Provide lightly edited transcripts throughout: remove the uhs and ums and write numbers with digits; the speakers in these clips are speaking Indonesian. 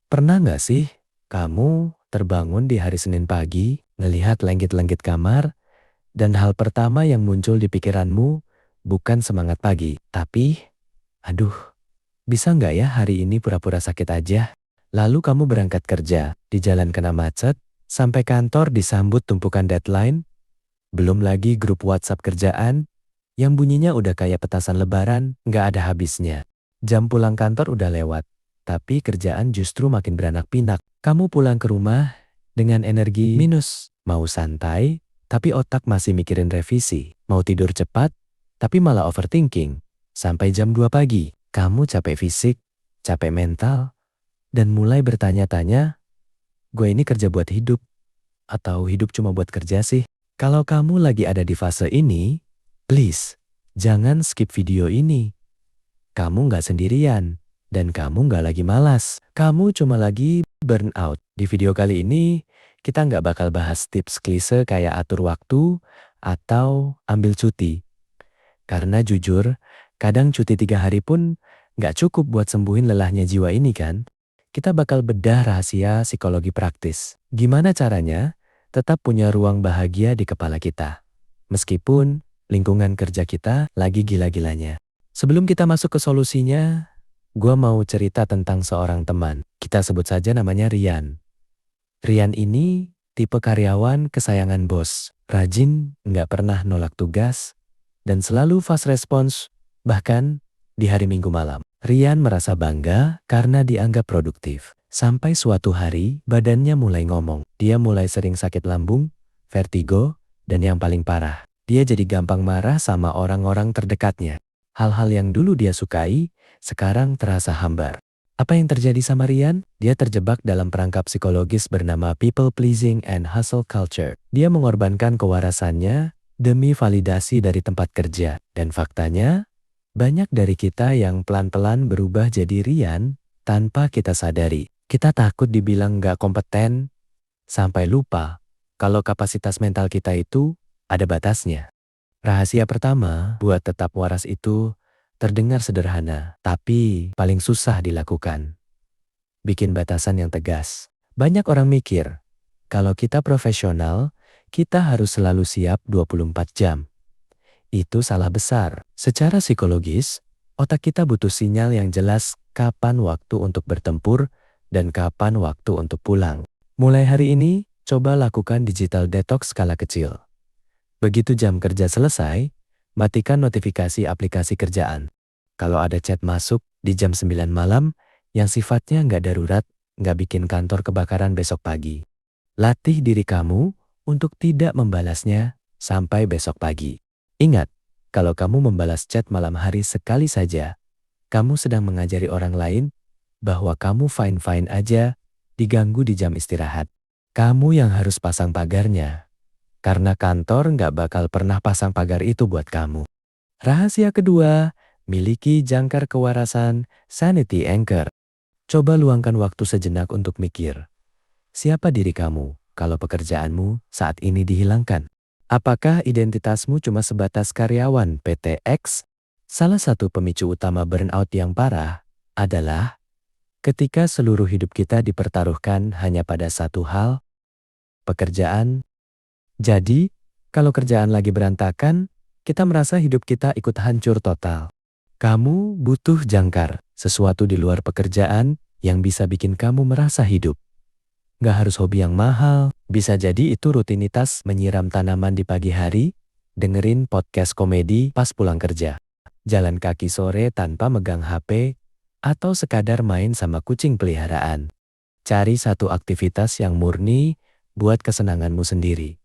Pernah nggak sih kamu terbangun di hari Senin pagi, ngelihat langit-langit kamar, dan hal pertama yang muncul di pikiranmu bukan semangat pagi, tapi, aduh, bisa nggak ya hari ini pura-pura sakit aja? Lalu kamu berangkat kerja, di jalan kena macet, sampai kantor disambut tumpukan deadline, belum lagi grup WhatsApp kerjaan, yang bunyinya udah kayak petasan lebaran, nggak ada habisnya. Jam pulang kantor udah lewat, tapi kerjaan justru makin beranak pinak. Kamu pulang ke rumah dengan energi minus. Mau santai, tapi otak masih mikirin revisi. Mau tidur cepat, tapi malah overthinking. Sampai jam 2 pagi, kamu capek fisik, capek mental, dan mulai bertanya-tanya, gue ini kerja buat hidup, atau hidup cuma buat kerja sih? Kalau kamu lagi ada di fase ini, please, jangan skip video ini. Kamu nggak sendirian, dan kamu nggak lagi malas. Kamu cuma lagi burnout. Di video kali ini, kita nggak bakal bahas tips klise kayak atur waktu atau ambil cuti. Karena jujur, kadang cuti 3 hari pun nggak cukup buat sembuhin lelahnya jiwa ini kan. Kita bakal bedah rahasia psikologi praktis. Gimana caranya tetap punya ruang bahagia di kepala kita, meskipun lingkungan kerja kita lagi gila-gilanya. Sebelum kita masuk ke solusinya, gua mau cerita tentang seorang teman. Kita sebut saja namanya Rian. Rian ini tipe karyawan kesayangan bos. Rajin, nggak pernah nolak tugas, dan selalu fast response, bahkan di hari Minggu malam. Rian merasa bangga karena dianggap produktif. Sampai suatu hari, badannya mulai ngomong. Dia mulai sering sakit lambung, vertigo, dan yang paling parah, dia jadi gampang marah sama orang-orang terdekatnya. Hal-hal yang dulu dia sukai, sekarang terasa hambar. Apa yang terjadi sama Rian? Dia terjebak dalam perangkap psikologis bernama people pleasing and hustle culture. Dia mengorbankan kewarasannya demi validasi dari tempat kerja. Dan faktanya, banyak dari kita yang pelan-pelan berubah jadi Rian tanpa kita sadari. Kita takut dibilang nggak kompeten, sampai lupa kalau kapasitas mental kita itu ada batasnya. Rahasia pertama buat tetap waras itu terdengar sederhana, tapi paling susah dilakukan. Bikin batasan yang tegas. Banyak orang mikir, kalau kita profesional, kita harus selalu siap 24 jam. Itu salah besar. Secara psikologis, otak kita butuh sinyal yang jelas kapan waktu untuk bertempur dan kapan waktu untuk pulang. Mulai hari ini, coba lakukan digital detox skala kecil. Begitu jam kerja selesai, matikan notifikasi aplikasi kerjaan. Kalau ada chat masuk di jam 9 malam yang sifatnya nggak darurat, nggak bikin kantor kebakaran besok pagi. Latih diri kamu untuk tidak membalasnya sampai besok pagi. Ingat, kalau kamu membalas chat malam hari sekali saja, kamu sedang mengajari orang lain bahwa kamu fine-fine aja diganggu di jam istirahat. Kamu yang harus pasang pagarnya. Karena kantor nggak bakal pernah pasang pagar itu buat kamu. Rahasia kedua, miliki jangkar kewarasan sanity anchor. Coba luangkan waktu sejenak untuk mikir. Siapa diri kamu kalau pekerjaanmu saat ini dihilangkan? Apakah identitasmu cuma sebatas karyawan PT X? Salah satu pemicu utama burnout yang parah adalah ketika seluruh hidup kita dipertaruhkan hanya pada satu hal, pekerjaan. Jadi, kalau kerjaan lagi berantakan, kita merasa hidup kita ikut hancur total. Kamu butuh jangkar, sesuatu di luar pekerjaan yang bisa bikin kamu merasa hidup. Nggak harus hobi yang mahal, bisa jadi itu rutinitas menyiram tanaman di pagi hari, dengerin podcast komedi pas pulang kerja, jalan kaki sore tanpa megang HP, atau sekadar main sama kucing peliharaan. Cari satu aktivitas yang murni buat kesenanganmu sendiri.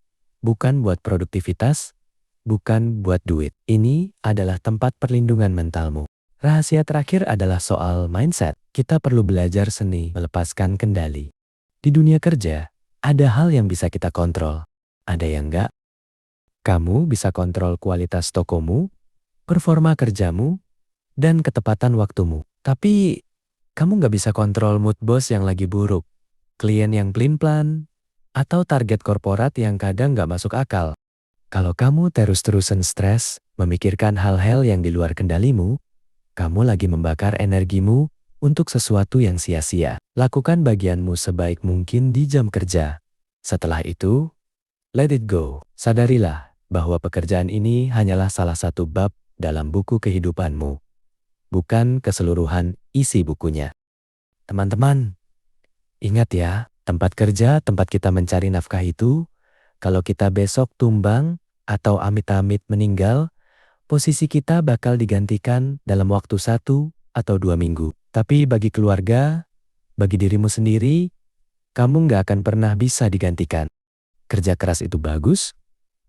Bukan buat produktivitas, bukan buat duit. Ini adalah tempat perlindungan mentalmu. Rahasia terakhir adalah soal mindset. Kita perlu belajar seni melepaskan kendali. Di dunia kerja, ada hal yang bisa kita kontrol. Ada yang enggak. Kamu bisa kontrol kualitas tokomu, performa kerjamu, dan ketepatan waktumu. Tapi, kamu nggak bisa kontrol mood bos yang lagi buruk, klien yang pelin-pelan, atau target korporat yang kadang nggak masuk akal. Kalau kamu terus-terusan stres, memikirkan hal-hal yang di luar kendalimu, kamu lagi membakar energimu untuk sesuatu yang sia-sia. Lakukan bagianmu sebaik mungkin di jam kerja. Setelah itu, let it go. Sadarilah bahwa pekerjaan ini hanyalah salah satu bab dalam buku kehidupanmu, bukan keseluruhan isi bukunya. Teman-teman, ingat ya, tempat kerja tempat kita mencari nafkah itu, kalau kita besok tumbang atau amit-amit meninggal, posisi kita bakal digantikan dalam waktu 1 atau 2 minggu. Tapi bagi keluarga, bagi dirimu sendiri, kamu nggak akan pernah bisa digantikan. Kerja keras itu bagus,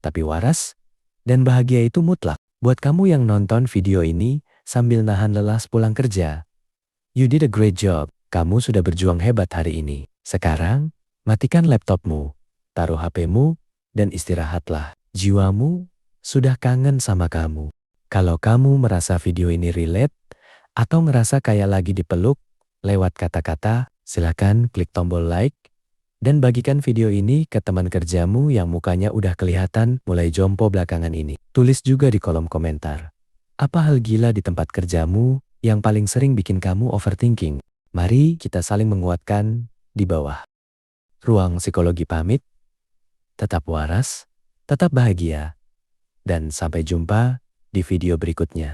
tapi waras, dan bahagia itu mutlak. Buat kamu yang nonton video ini sambil nahan lelah pulang kerja, you did a great job. Kamu sudah berjuang hebat hari ini. Sekarang, matikan laptopmu, taruh HP-mu, dan istirahatlah. Jiwamu sudah kangen sama kamu. Kalau kamu merasa video ini relate, atau ngerasa kayak lagi dipeluk lewat kata-kata, silakan klik tombol like, dan bagikan video ini ke teman kerjamu yang mukanya udah kelihatan mulai jompo belakangan ini. Tulis juga di kolom komentar, apa hal gila di tempat kerjamu yang paling sering bikin kamu overthinking? Mari kita saling menguatkan di bawah. Ruang Psikologi pamit, tetap waras, tetap bahagia, dan sampai jumpa di video berikutnya.